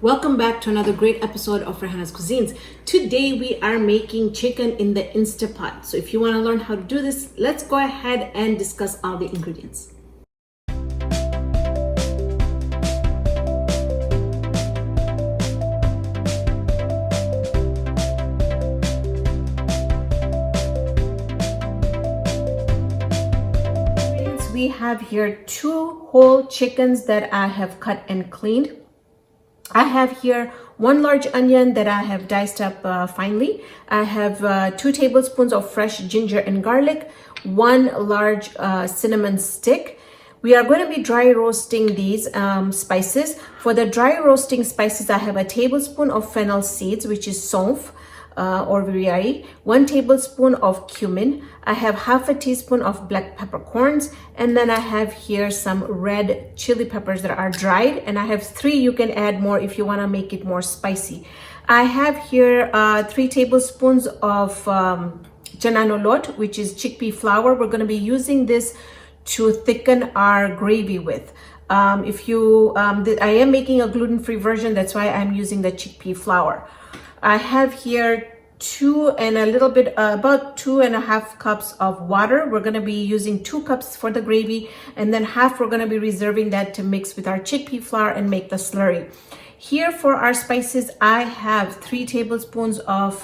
Welcome back to another great episode of Raihana's Cuisines. Today we are making chicken in the Instapot. So if you want to learn how to do this, let's go ahead and discuss all the ingredients. We have here 2 whole chickens that I have cut and cleaned. I have here 1 large onion that I have diced up finely. I have 2 tablespoons of fresh ginger and garlic, 1 large cinnamon stick. We are going to be dry roasting these spices. For the dry roasting spices, I have a tablespoon of fennel seeds, which is saunf, or virei, 1 tablespoon of cumin. I have half a teaspoon of black peppercorns, and then I have here some red chili peppers that are dried, and I have 3. You can add more if you want to make it more spicy. I have here 3 tablespoons of chana nolot, which is chickpea flour. We're going to be using this to thicken our gravy with. I am making a gluten-free version, that's why I'm using the chickpea flour. I have here about 2.5 cups of water. We're going to be using 2 cups for the gravy, and then half we're going to be reserving that to mix with our chickpea flour and make the slurry. Here for our spices, I have 3 tablespoons of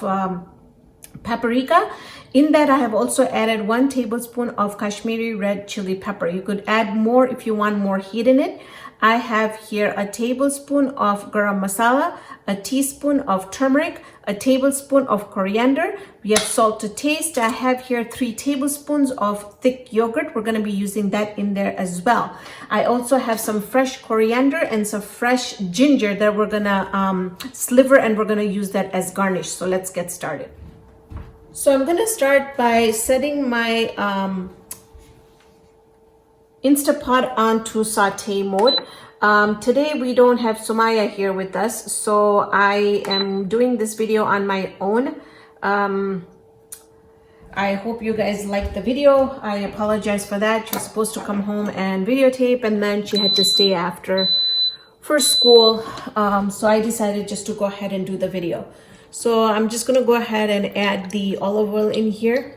paprika. In that, I have also added 1 tablespoon of Kashmiri red chili pepper. You could add more if you want more heat in it. I have here a tablespoon of garam masala, a teaspoon of turmeric, a tablespoon of coriander. We have salt to taste. I have here 3 tablespoons of thick yogurt. We're going to be using that in there as well. I also have some fresh coriander and some fresh ginger that we're going to sliver, and we're going to use that as garnish. So let's get started. So I'm going to start by setting my Instapot onto saute mode. Today we don't have Sumaya here with us, so I am doing this video on my own. I hope you guys liked the video. I apologize for that. She was supposed to come home and videotape, and then she had to stay after for school. So I decided just to go ahead and do the video. So I'm just going to go ahead and add the olive oil in here.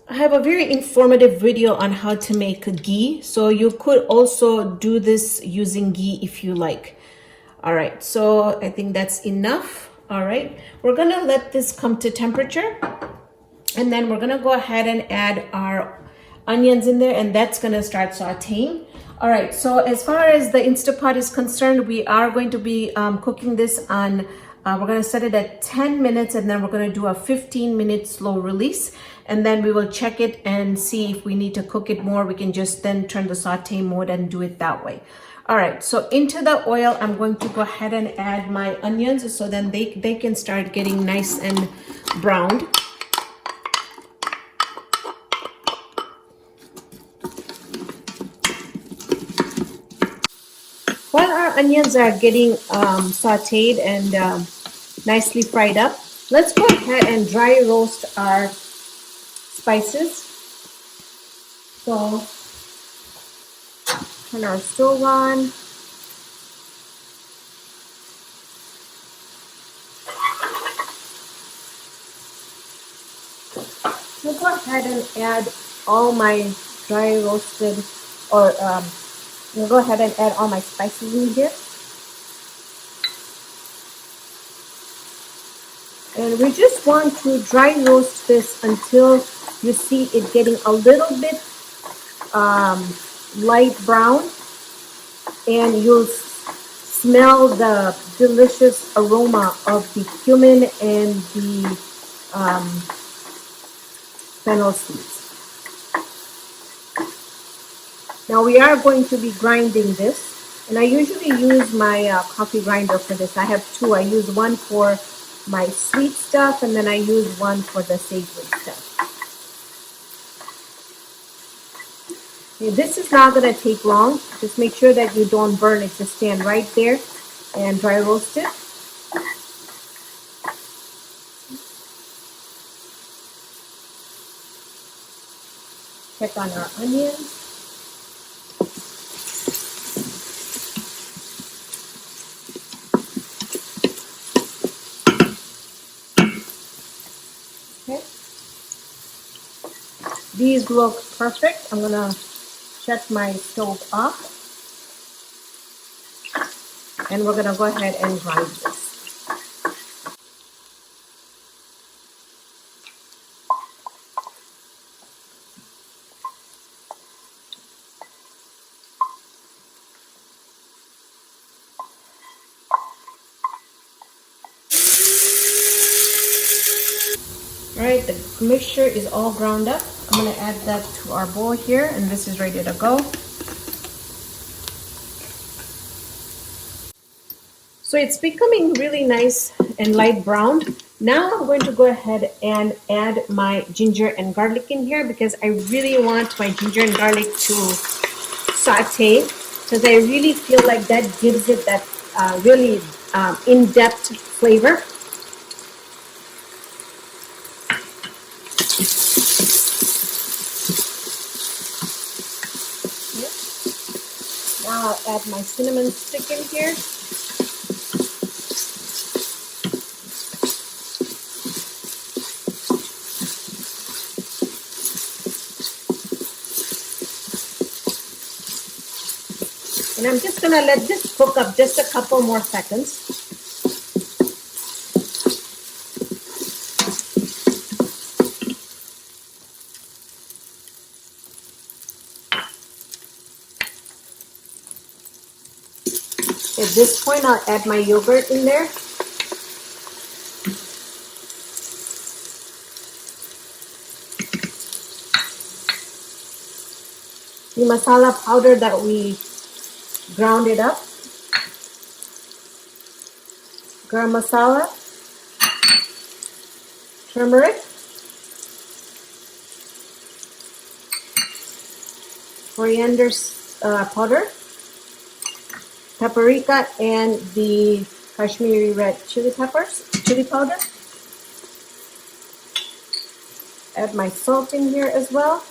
I have a very informative video on how to make ghee, so you could also do this using ghee if you like. All right, so I think that's enough. All right, we're gonna let this come to temperature, and then we're gonna go ahead and add our onions in there, and that's gonna start sauteing. All right, so as far as the Instapot is concerned, we are going to be cooking this on we're going to set it at 10 minutes, and then we're going to do a 15-minute slow release, and then we will check it and see if we need to cook it more. We can just then turn the saute mode and do it that way. All right, so into the oil, I'm going to go ahead and add my onions so then they can start getting nice and browned. While our onions are getting sauteed and nicely fried up, let's go ahead and dry roast our spices. So turn our stove on. I'll go ahead and add all my dry roasted I'll go ahead and add all my spices in here. And we just want to dry roast this until you see it getting a little bit light brown, and you'll smell the delicious aroma of the cumin and the fennel seeds. Now we are going to be grinding this, and I usually use my coffee grinder for this. I have 2. I use 1 for my sweet stuff, and then I use 1 for the savory stuff. Okay, this is not going to take long. Just make sure that you don't burn it. Just stand right there and dry roast it. Check on our onions. These look perfect. I'm gonna shut my stove off and we're gonna go ahead and grind this. All right, the mixture is all ground up. I'm gonna add that to our bowl here, and this is ready to go. So it's becoming really nice and light brown. Now I'm going to go ahead and add my ginger and garlic in here because I really want my ginger and garlic to saute, because I really feel like that gives it that really in-depth flavor. Now I'll add my cinnamon stick in here. And I'm just gonna let this cook up just a couple more seconds. At this point, I'll add my yogurt in there. The masala powder that we ground it up. Garam masala, turmeric, coriander powder, paprika, and the Kashmiri red chili powder. Add my salt in here as well.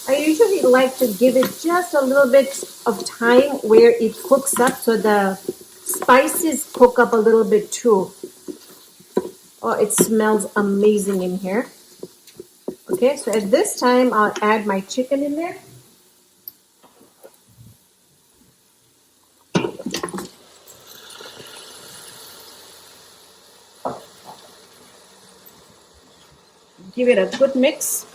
I usually like to give it just a little bit of time where it cooks up so the spices cook up a little bit too. Oh, it smells amazing in here. Okay, so at this time, I'll add my chicken in there. Give it a good mix.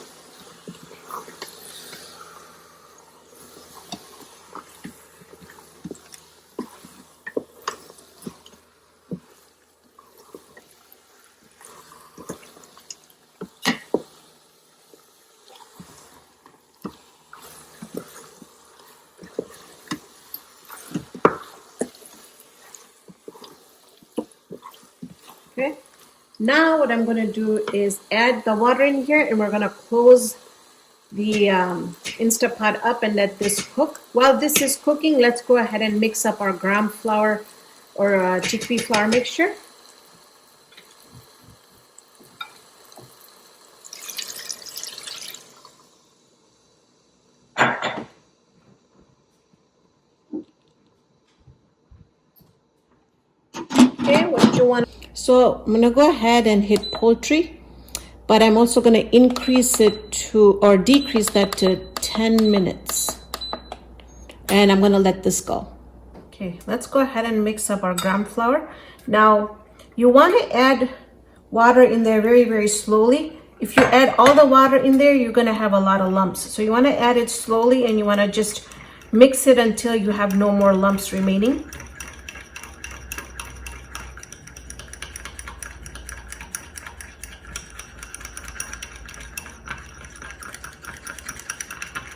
Okay, now what I'm going to do is add the water in here, and we're going to close the Instapot up and let this cook. While this is cooking, let's go ahead and mix up our gram flour or chickpea flour mixture. Okay, what you want. So I'm gonna go ahead and hit poultry, but I'm also gonna increase it to, or decrease that to 10 minutes. And I'm gonna let this go. Okay, let's go ahead and mix up our gram flour. Now, you wanna add water in there very, very slowly. If you add all the water in there, you're gonna have a lot of lumps. So you wanna add it slowly, and you wanna just mix it until you have no more lumps remaining.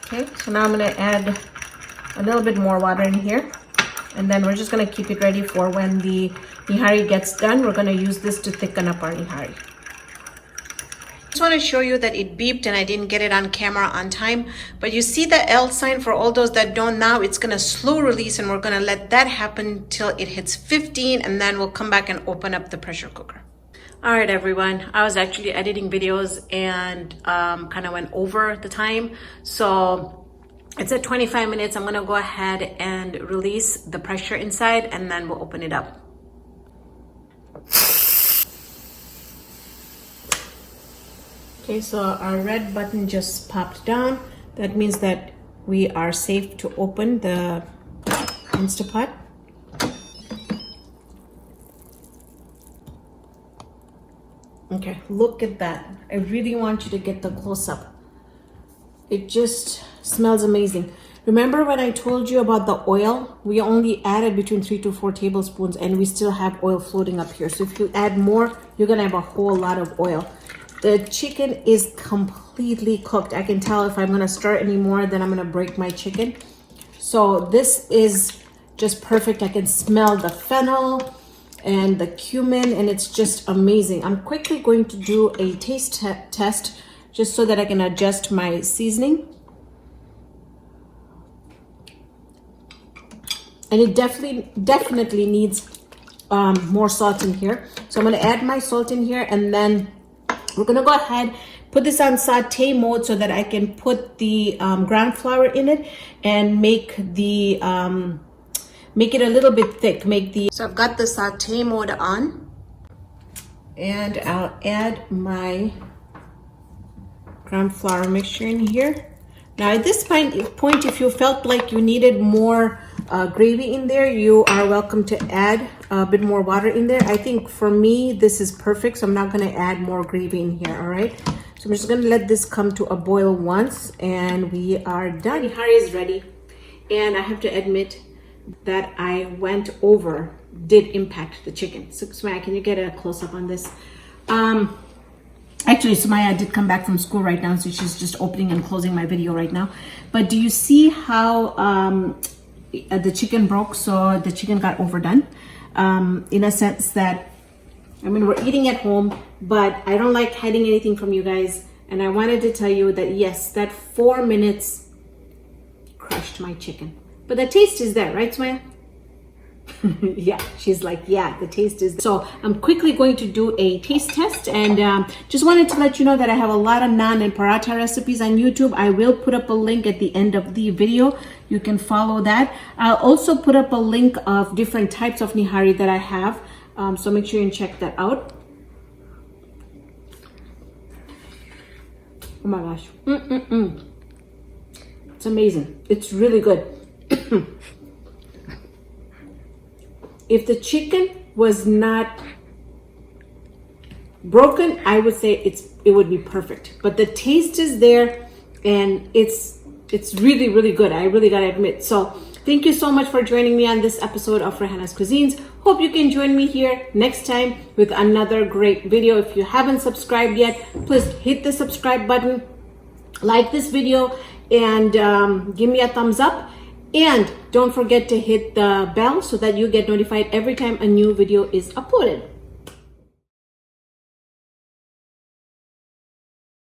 Okay, so now I'm going to add a little bit more water in here, and then we're just going to keep it ready for when the nihari gets done. We're going to use this to thicken up our nihari. I just want to show you that it beeped and I didn't get it on camera on time, but you see the L sign. For all those that don't, now it's going to slow release, and we're going to let that happen till it hits 15, and then we'll come back and open up the pressure cooker. All right, everyone, I was actually editing videos and kind of went over the time. So It's at 25 minutes. I'm gonna go ahead and release the pressure inside, and then we'll open it up. Okay, so our red button just popped down. That means that we are safe to open the Instapot. Okay, look at that. I really want you to get the close-up. It just smells amazing. Remember when I told you about the oil? We only added between 3 to 4 tablespoons and we still have oil floating up here. So if you add more, you're gonna have a whole lot of oil. The chicken is completely cooked. I can tell if I'm gonna stir any more, then I'm gonna break my chicken. So this is just perfect. I can smell the fennel and the cumin, and it's just amazing. I'm quickly going to do a taste test just so that I can adjust my seasoning. And it definitely needs more salt in here. So I'm gonna add my salt in here, and then we're gonna go ahead, put this on saute mode so that I can put the ground flour in it and make the make it a little bit thick. So I've got the saute mode on, and I'll add my ground flour mixture in here. Now at this point, if you felt like you needed more gravy in there, you are welcome to add a bit more water in there. I think for me, this is perfect, so I'm not gonna add more gravy in here, all right? So I'm just gonna let this come to a boil once, and we are done. Nihari is ready, and I have to admit that I went over did impact the chicken. So Sumaya, can you get a close-up on this? Actually, Sumaya did come back from school right now, so she's just opening and closing my video right now. But do you see how the chicken broke? So the chicken got overdone in a sense that, I mean, we're eating at home, but I don't like hiding anything from you guys. And I wanted to tell you that, yes, that 4 minutes crushed my chicken. But the taste is there, right, Sumaya? Yeah, she's like, yeah, the taste is there. So I'm quickly going to do a taste test, and just wanted to let you know that I have a lot of naan and paratha recipes on YouTube. I will put up a link at the end of the video. You can follow that. I'll also put up a link of different types of nihari that I have. So make sure you check that out. Oh my gosh. It's amazing. It's really good. If the chicken was not broken, I would say it would be perfect. But the taste is there, and it's really, really good. I really gotta admit. So thank you so much for joining me on this episode of Raihana's Cuisines. Hope you can join me here next time with another great video. If you haven't subscribed yet, please hit the subscribe button, like this video, and give me a thumbs up. And don't forget to hit the bell so that you get notified every time a new video is uploaded.